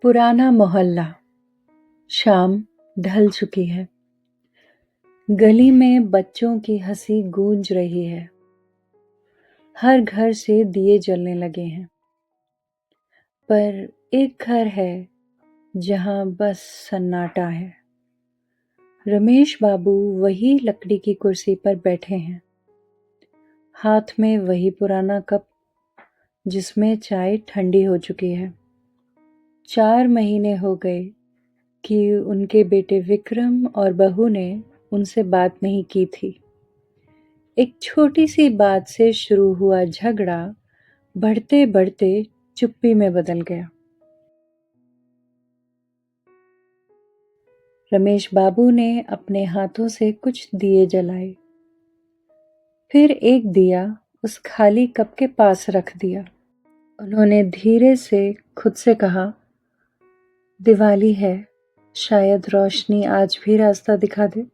पुराना मोहल्ला। शाम ढल चुकी है। गली में बच्चों की हंसी गूंज रही है। हर घर से दिए जलने लगे हैं। पर एक घर है जहां बस सन्नाटा है। रमेश बाबू वही लकड़ी की कुर्सी पर बैठे हैं। हाथ में वही पुराना कप जिसमें चाय ठंडी हो चुकी है। 4 महीने हो गए कि उनके बेटे विक्रम और बहू ने उनसे बात नहीं की थी। एक छोटी सी बात से शुरू हुआ झगड़ा बढ़ते बढ़ते चुप्पी में बदल गया। रमेश बाबू ने अपने हाथों से कुछ दिए जलाए, फिर एक दिया उस खाली कप के पास रख दिया। उन्होंने धीरे से खुद से कहा, दिवाली है, शायद रोशनी आज भी रास्ता दिखा दे।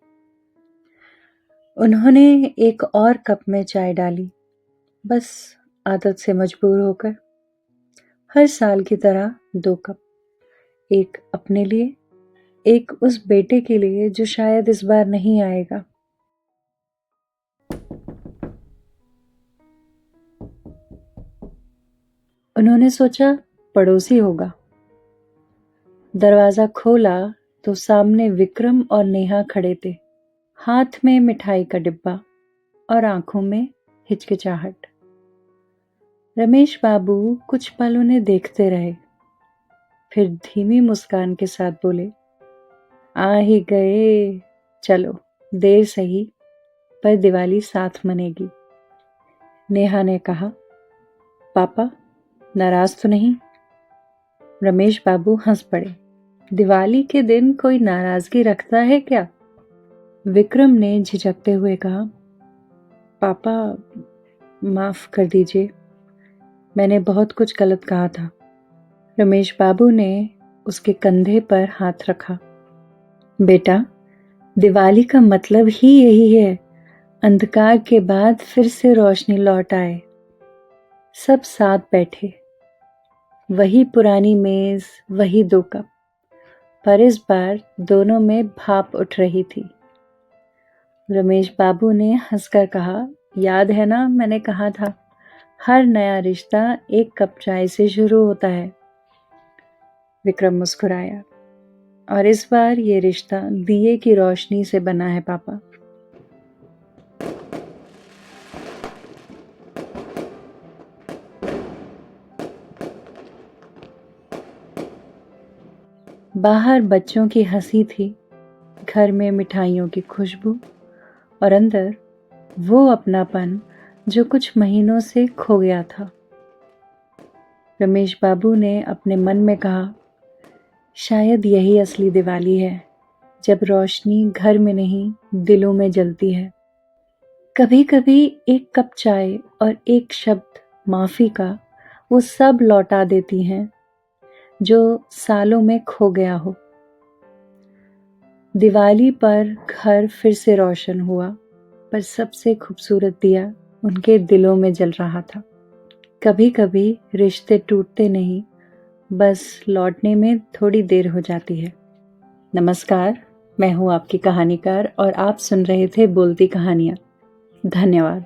उन्होंने एक और कप में चाय डाली, बस आदत से मजबूर होकर। हर साल की तरह 2 कप, एक अपने लिए, एक उस बेटे के लिए जो शायद इस बार नहीं आएगा। उन्होंने सोचा पड़ोसी होगा। दरवाजा खोला तो सामने विक्रम और नेहा खड़े थे, हाथ में मिठाई का डिब्बा और आंखों में हिचकिचाहट। रमेश बाबू कुछ पल उन्हें देखते रहे, फिर धीमी मुस्कान के साथ बोले, आ ही गए, चलो देर सही पर दिवाली साथ मनेगी। नेहा ने कहा, पापा नाराज तो नहीं? रमेश बाबू हंस पड़े, दिवाली के दिन कोई नाराजगी रखता है क्या? विक्रम ने झिझकते हुए कहा, पापा माफ कर दीजिए, मैंने बहुत कुछ गलत कहा था। रमेश बाबू ने उसके कंधे पर हाथ रखा, बेटा दिवाली का मतलब ही यही है, अंधकार के बाद फिर से रोशनी लौट आए। सब साथ बैठे, वही पुरानी मेज, वही 2 कप, पर इस बार दोनों में भाप उठ रही थी। रमेश बाबू ने हंसकर कहा, याद है ना, मैंने कहा था हर नया रिश्ता 1 कप चाय से शुरू होता है। विक्रम मुस्कुराया, और इस बार ये रिश्ता दिए की रोशनी से बना है पापा। बाहर बच्चों की हंसी थी, घर में मिठाइयों की खुशबू और अंदर वो अपनापन जो कुछ महीनों से खो गया था। रमेश बाबू ने अपने मन में कहा, शायद यही असली दिवाली है, जब रोशनी घर में नहीं दिलों में जलती है। कभी कभी 1 कप चाय और एक शब्द माफी का वो सब लौटा देती हैं जो सालों में खो गया हो। दिवाली पर घर फिर से रोशन हुआ, पर सबसे खूबसूरत दिया उनके दिलों में जल रहा था। कभी कभी रिश्ते टूटते नहीं, बस लौटने में थोड़ी देर हो जाती है। नमस्कार, मैं हूँ आपकी कहानीकार और आप सुन रहे थे बोलती कहानियाँ। धन्यवाद।